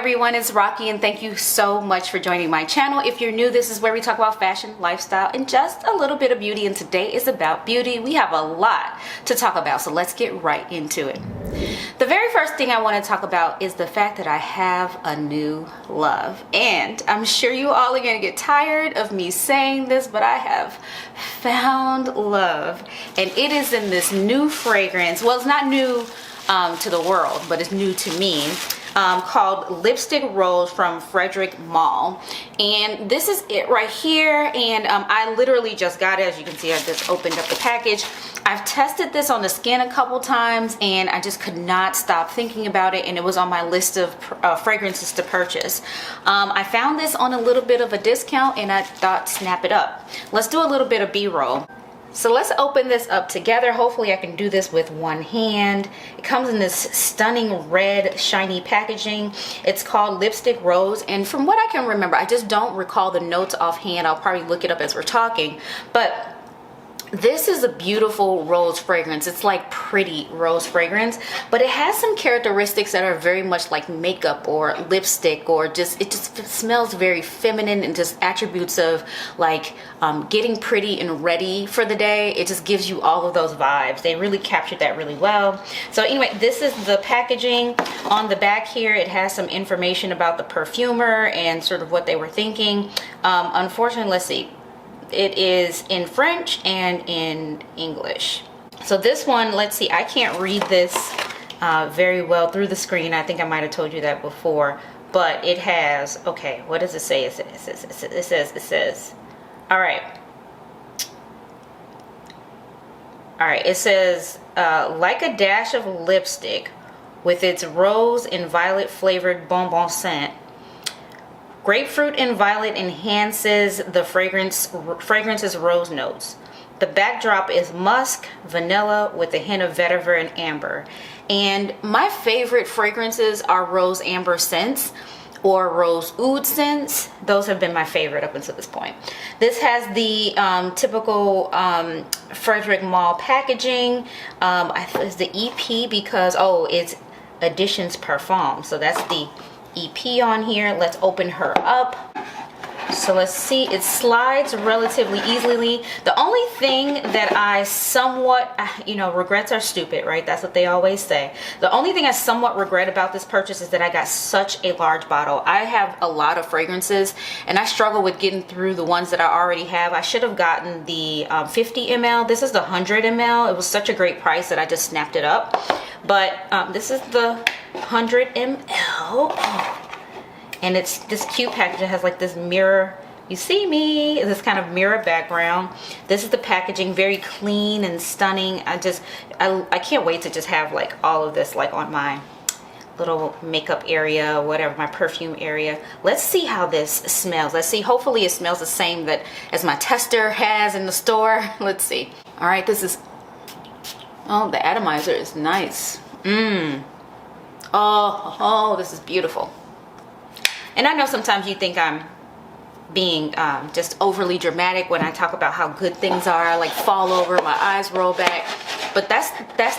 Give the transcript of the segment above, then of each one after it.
everyone, it's Rocky and thank you so much for joining my channel. If you're new, this is where we talk about fashion, lifestyle, and just a little bit of beauty, and today is about beauty. We have a lot to talk about, so let's get right into it. The very first thing I want to talk about is the fact that I have a new love, and I'm sure you all are going to get tired of me saying this, but I have found love, and it is in this new fragrance. Well, it's not new to the world, but it's new to me, called Lipstick Rose from Frederic Malle. And this is it right here, and I literally just got it. As you can see, I just opened up the package. I've tested this on the skin a couple times and I just could not stop thinking about it, and it was on my list of fragrances to purchase. I found this on a little bit of a discount and I thought, snap it up. Let's do a little bit of B-roll. So let's open this up together. Hopefully I can do this with one hand. It comes in this stunning red shiny packaging. It's called Lipstick Rose, and from what I can remember, I just don't recall the notes offhand. I'll probably look it up as we're talking, but this is a beautiful rose fragrance. It's like pretty rose fragrance, but it has some characteristics that are very much like makeup or lipstick, or it just smells very feminine, and just attributes of like getting pretty and ready for the day. It just gives you all of those vibes. They really captured that really well. So anyway, this is the packaging. On the back here, it has some information about the perfumer and sort of what they were thinking. Unfortunately, let's see. It is in French and in English. So this one, let's see, I can't read this very well through the screen. I think I might have told you that before, but it has, okay, what does it say? It says, all right, it says, like a dash of lipstick with its rose and violet flavored bonbon scent, grapefruit and violet enhances the fragrance's rose notes. The backdrop is musk, vanilla with a hint of vetiver and amber. And my favorite fragrances are rose amber scents or rose oud scents. Those have been my favorite up until this point. This has the typical Frederic Malle packaging. It's the EP because, oh, it's Editions Parfum. So that's the EP on here. Let's open her up. So let's see, it slides relatively easily. The only thing that I somewhat, regrets are stupid, right? That's what they always say. The only thing I somewhat regret about this purchase is that I got such a large bottle. I have a lot of fragrances and I struggle with getting through the ones that I already have. I should have gotten the 50 ml. This is the 100 ml. It was such a great price that I just snapped it up. But this is the 100 ml. And it's this cute package. It has like this mirror, you see me, this kind of mirror background. This is the packaging, very clean and stunning. I can't wait to just have like all of this like on my little makeup area, whatever, my perfume area. Let's see how this smells. Let's see, hopefully it smells the same as my tester has in the store. Let's see. All right, this is, oh, the atomizer is nice. Oh, this is beautiful. And I know sometimes you think I'm being just overly dramatic when I talk about how good things are. I like fall over, my eyes roll back, but that's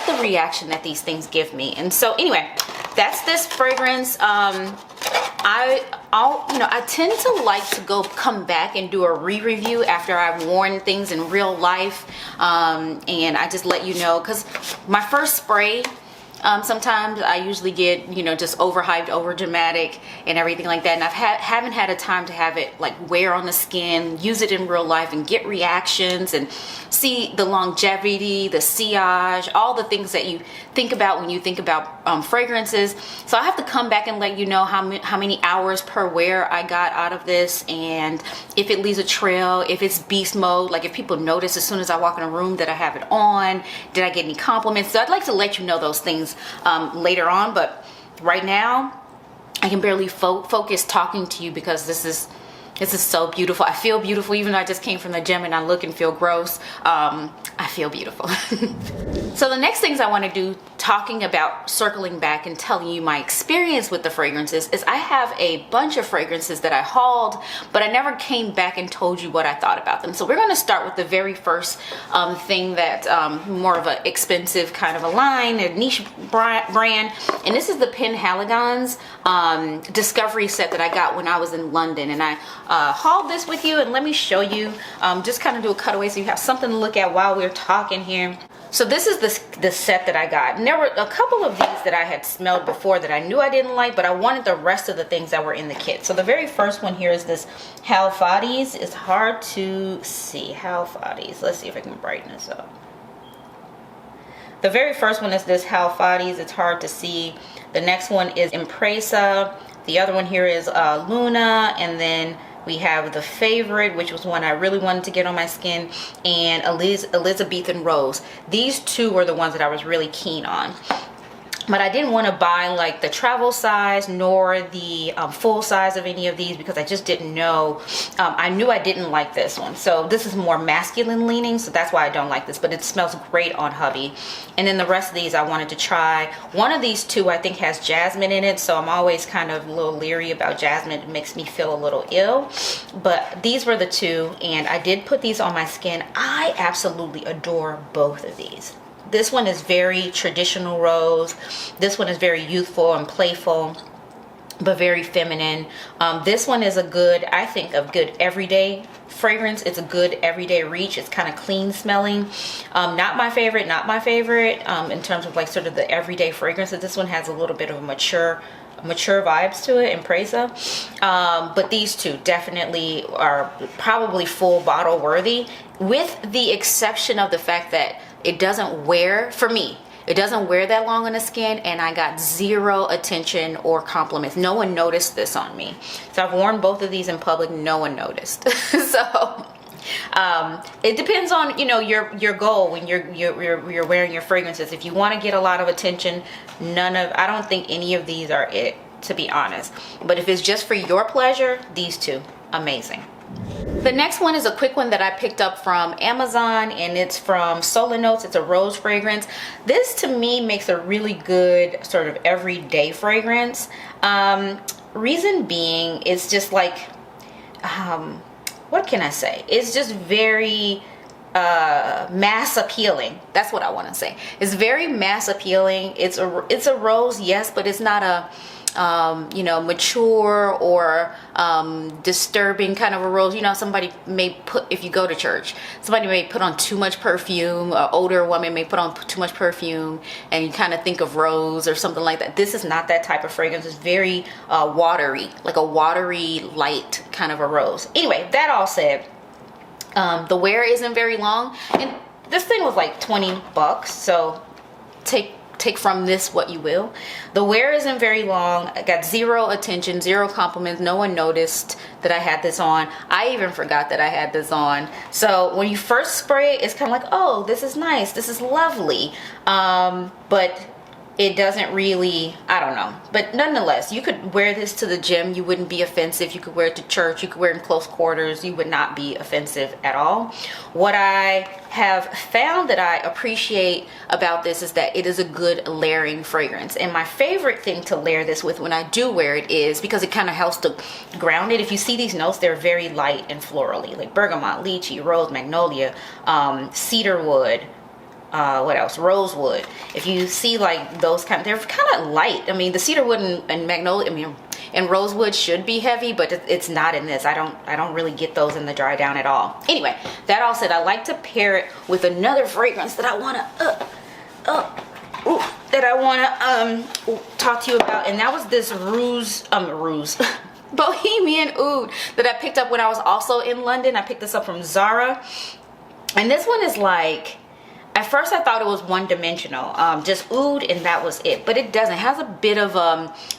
the reaction that these things give me. And so anyway, that's this fragrance. I tend to like to come back and do a re-review after I've worn things in real life, and I just let you know, because my first spray, sometimes I usually get, just overhyped, over dramatic and everything like that, and I haven't had a time to have it like wear on the skin, use it in real life and get reactions and see the longevity, the sillage, all the things that you think about when you think about fragrances. So I have to come back and let you know how many hours per wear I got out of this, and if it leaves a trail, if it's beast mode, like if people notice as soon as I walk in a room that I have it on, did I get any compliments. So I'd like to let you know those things later on, but right now I can barely focus talking to you because this is so beautiful. I feel beautiful even though I just came from the gym and I look and feel gross. I feel beautiful. So the next things I want to do, talking about circling back and telling you my experience with the fragrances, is I have a bunch of fragrances that I hauled, but I never came back and told you what I thought about them. So we're going to start with the very first thing that more of an expensive kind of a line, a niche brand, and this is the Penhaligons discovery set that I got when I was in London, and I hauled this with you, and let me show you, just kind of do a cutaway so you have something to look at while we're talking here. So this is the set that I got, and there were a couple of these that I had smelled before that I knew I didn't like, but I wanted the rest of the things that were in the kit. So the very first one here is this Halfades. It's hard to see. Halfades. Let's see if I can brighten this up. The very first one is this Halfades. It's hard to see. The next one is Impresa. The other one here is Luna, and then we have the Favorite, which was one I really wanted to get on my skin, and Elizabethan Rose. These two were the ones that I was really keen on. But I didn't want to buy like the travel size nor the full size of any of these because I just didn't know. I knew I didn't like this one. So this is more masculine leaning, so that's why I don't like this, but it smells great on hubby. And then the rest of these I wanted to try. One of these two I think has jasmine in it, so I'm always kind of a little leery about jasmine. It makes me feel a little ill. But these were the two, and I did put these on my skin. I absolutely adore both of these. This one is very traditional rose. This one is very youthful and playful, but very feminine. This one is a good, I think, a good everyday fragrance. It's a good everyday reach. It's kind of clean smelling. Not my favorite in terms of like sort of the everyday fragrances. This one has a little bit of a mature vibes to it, Impresa. But these two definitely are probably full bottle worthy, with the exception of the fact that it doesn't wear, for me, it doesn't wear that long on the skin, and I got zero attention or compliments. No one noticed this on me. So I've worn both of these in public, no one noticed. So it depends on, you know, your goal when you're wearing your fragrances. If you want to get a lot of attention, I don't think any of these are it, to be honest. But if it's just for your pleasure, these two, amazing. The next one is a quick one that I picked up from Amazon, and it's from Solar Notes. It's a rose fragrance. This to me makes a really good sort of everyday fragrance. Reason being, it's just like, what can I say? It's just very mass appealing. That's what I want to say. It's very mass appealing. It's a rose, yes, but it's not a you know, mature or disturbing kind of a rose. You know, somebody may put, if you go to church, somebody may put on too much perfume, or older woman may put on too much perfume, and you kind of think of rose or something like that. This is not that type of fragrance. It's very watery, like a watery light kind of a rose. Anyway, that all said, the wear isn't very long, and this thing was like 20 bucks, so take from this what you will. The wear isn't very long. I got zero attention, zero compliments. No one noticed that I had this on. I even forgot that I had this on. So when you first spray it, it's kind of like, oh, this is nice, this is lovely, but it doesn't really, I don't know. But nonetheless, you could wear this to the gym. You wouldn't be offensive. You could wear it to church. You could wear it in close quarters. You would not be offensive at all. What I have found that I appreciate about this is that it is a good layering fragrance. And my favorite thing to layer this with when I do wear it is because it kind of helps to ground it. If you see these notes, they're very light and florally, like bergamot, lychee, rose, magnolia, cedarwood, what else? Rosewood. If you see like those they're kind of light. I mean, the cedarwood and magnolia, I mean, and rosewood should be heavy, but it's not in this. I don't really get those in the dry down at all. Anyway, that all said, I like to pair it with another fragrance that I want to talk to you about, and that was this Bohemian Oud that I picked up when I was also in London. I picked this up from Zara, and this one is like, at first I thought it was one-dimensional, just oud and that was it, but it doesn't. It has a bit of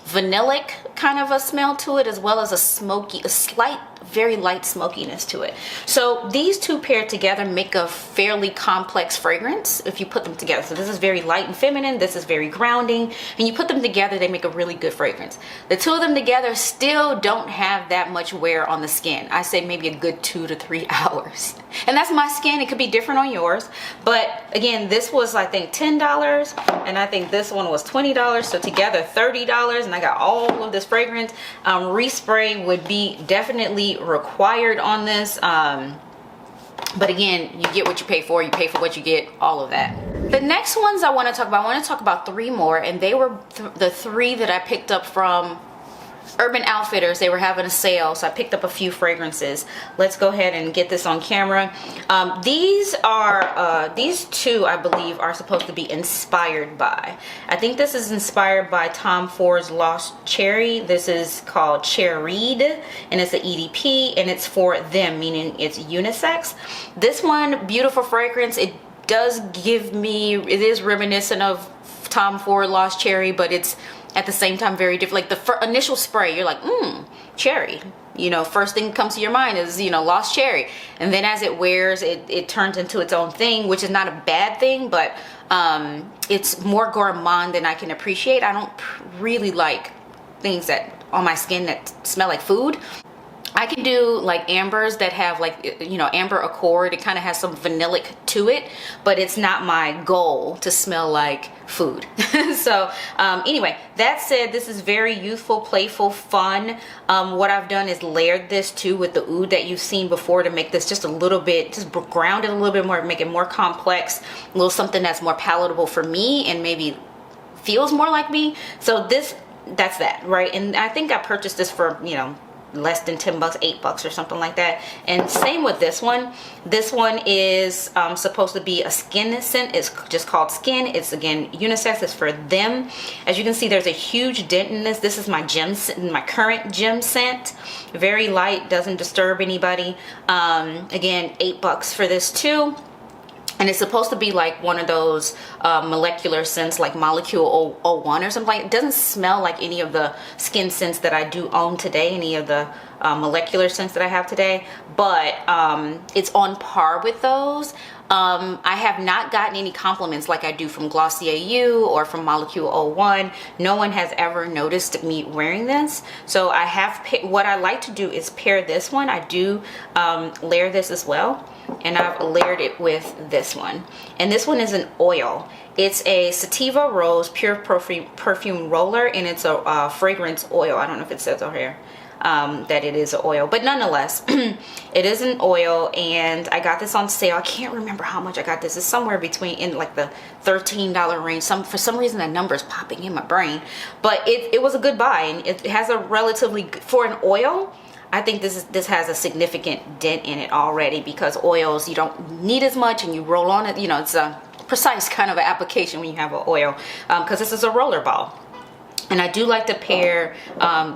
vanillic kind of a smell to it, as well as a slight very light smokiness to it. So these two paired together make a fairly complex fragrance if you put them together. So this is very light and feminine, this is very grounding, and you put them together, they make a really good fragrance. The two of them together still don't have that much wear on the skin. I say maybe a good 2 to 3 hours. And that's my skin. It could be different on yours. But again, this was I think $10, and I think this one was $20. So together $30, and I got all of this fragrance. Respray would be definitely required on this. But again, you get what you pay for. You pay for what you get, all of that. The next ones I want to talk about 3 more, and they were the 3 that I picked up from Urban Outfitters. They were having a sale, so I picked up a few fragrances. Let's go ahead and get this on camera. These two, I believe, are supposed to be inspired by. I think this is inspired by Tom Ford's Lost Cherry. This is called Cherried, and it's an EDP, and it's for them, meaning it's unisex. This one, beautiful fragrance. It does give me, it is reminiscent of Tom Ford Lost Cherry, but it's at the same time very different. Like the initial spray, you're like, cherry. You know, first thing that comes to your mind is, you know, Lost Cherry. And then as it wears, it turns into its own thing, which is not a bad thing, but it's more gourmand than I can appreciate. I don't really like things that on my skin that smell like food. I can do like ambers that have like, you know, amber accord. It kind of has some vanillic to it, but it's not my goal to smell like food. So anyway, that said, this is very youthful, playful, fun. What I've done is layered this too with the oud that you've seen before to make this just a little bit, just ground it a little bit more, make it more complex, a little something that's more palatable for me and maybe feels more like me. So that's that, right? And I think I purchased this for, you know, less than $10, $8 or something like that. And same with this one. This one is supposed to be a skin scent. It's just called Skin. It's again unisex. It's for them. As you can see, there's a huge dent in this. This is my gem scent, my current gem scent. Very light, doesn't disturb anybody. Again, $8 for this too. And it's supposed to be like one of those molecular scents like Molecule 01 or something. It doesn't smell like any of the skin scents that I do own today, any of the molecular scents that I have today, but it's on par with those. I have not gotten any compliments like I do from Glossier U or from Molecule 01. No one has ever noticed me wearing this. So I have what I like to do is pair this one. I do layer this as well. And I've layered it with this one. And this one is an oil. It's a sativa rose pure perfume roller, and it's a fragrance oil. I don't know if it says over here that it is an oil, but nonetheless, it is an oil, and I got this on sale. I can't remember how much I got this. It's somewhere between in like the $13 range. For some reason that number is popping in my brain, but it was a good buy, and it has a relatively, for an oil, I think this has a significant dent in it already, because oils, you don't need as much and you roll on it. You know, it's a precise kind of an application when you have an oil, because this is a roller ball. And I do like to pair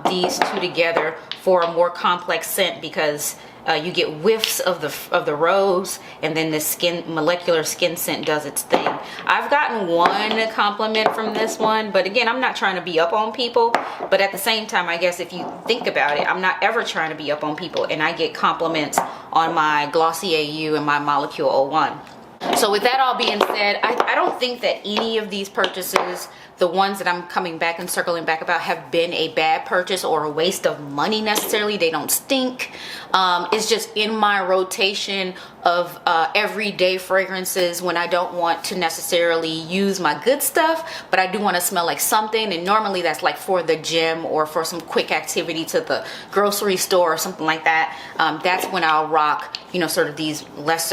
these two together for a more complex scent, because you get whiffs of the rose, and then this molecular skin scent does its thing. I've gotten one compliment from this one, but again, I'm not trying to be up on people, but at the same time, I guess if you think about it, I'm not ever trying to be up on people, and I get compliments on my Glossier U and my Molecule 01. So with that all being said, I don't think that any of these purchases, the ones that I'm coming back and circling back about, have been a bad purchase or a waste of money necessarily. They don't stink. It's just in my rotation of everyday fragrances when I don't want to necessarily use my good stuff, but I do want to smell like something. And normally that's like for the gym or for some quick activity to the grocery store or something like that. That's when I'll rock, you know, sort of these less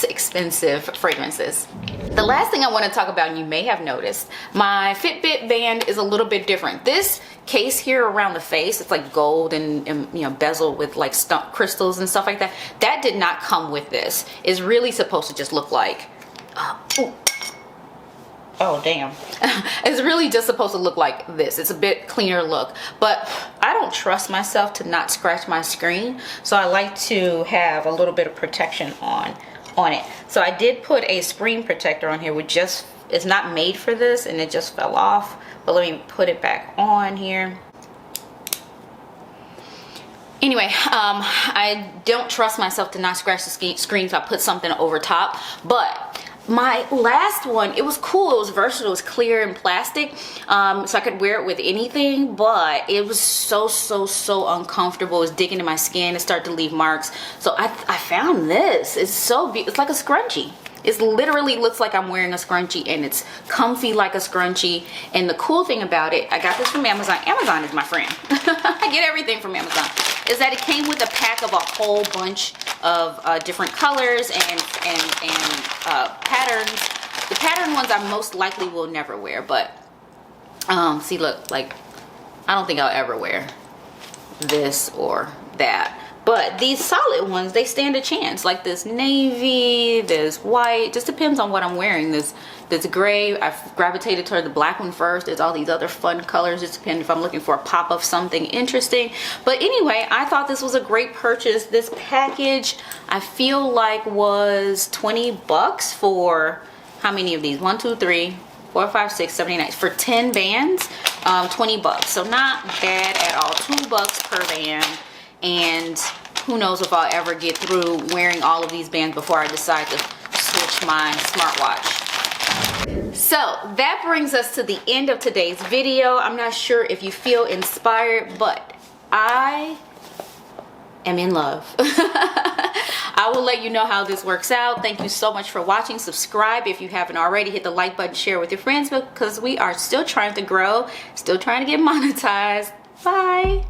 expensive fragrances. The last thing I want to talk about, and you may have noticed, my Fitbit band is a little bit different. This case here around the face, it's like gold and you know, bezel with like crystals and stuff like that. That did not come with this. It's really supposed to just look like oh damn. It's really just supposed to look like this. It's a bit cleaner look, but I don't trust myself to not scratch my screen, so I like to have a little bit of protection on it. So I did put a screen protector on here, which just is not made for this, and it just fell off, but let me put it back on here. Anyway, I don't trust myself to not scratch the screen, so I put something over top. But my last one, it was cool, it was versatile, it was clear and plastic, so I could wear it with anything, but it was so uncomfortable. It was digging in my skin, it started to leave marks. So I found this. It's so beautiful. It's like a scrunchie. It literally looks like I'm wearing a scrunchie, and it's comfy like a scrunchie. And the cool thing about it, I got this from Amazon. Amazon is my friend. I get everything from Amazon. Is that it came with a pack of a whole bunch of different colors and patterns. The pattern ones I most likely will never wear, but see, look, like I don't think I'll ever wear this or that. But these solid ones, they stand a chance. Like this navy, this white, just depends on what I'm wearing. This gray, I've gravitated toward the black one first. There's all these other fun colors. Just depends if I'm looking for a pop of something interesting. But anyway, I thought this was a great purchase. This package, I feel like was 20 bucks for how many of these? 1, 2, 3, 4, 5, 6, 7, 8, 9. For 10 bands, 20 bucks. So not bad at all. 2 bucks per band. And who knows if I'll ever get through wearing all of these bands before I decide to switch my smartwatch. So that brings us to the end of today's video. I'm not sure if you feel inspired, but I am in love. I will let you know how this works out. Thank you so much for watching. Subscribe if you haven't already. Hit the like button, share with your friends, because we are still trying to grow, still trying to get monetized. Bye.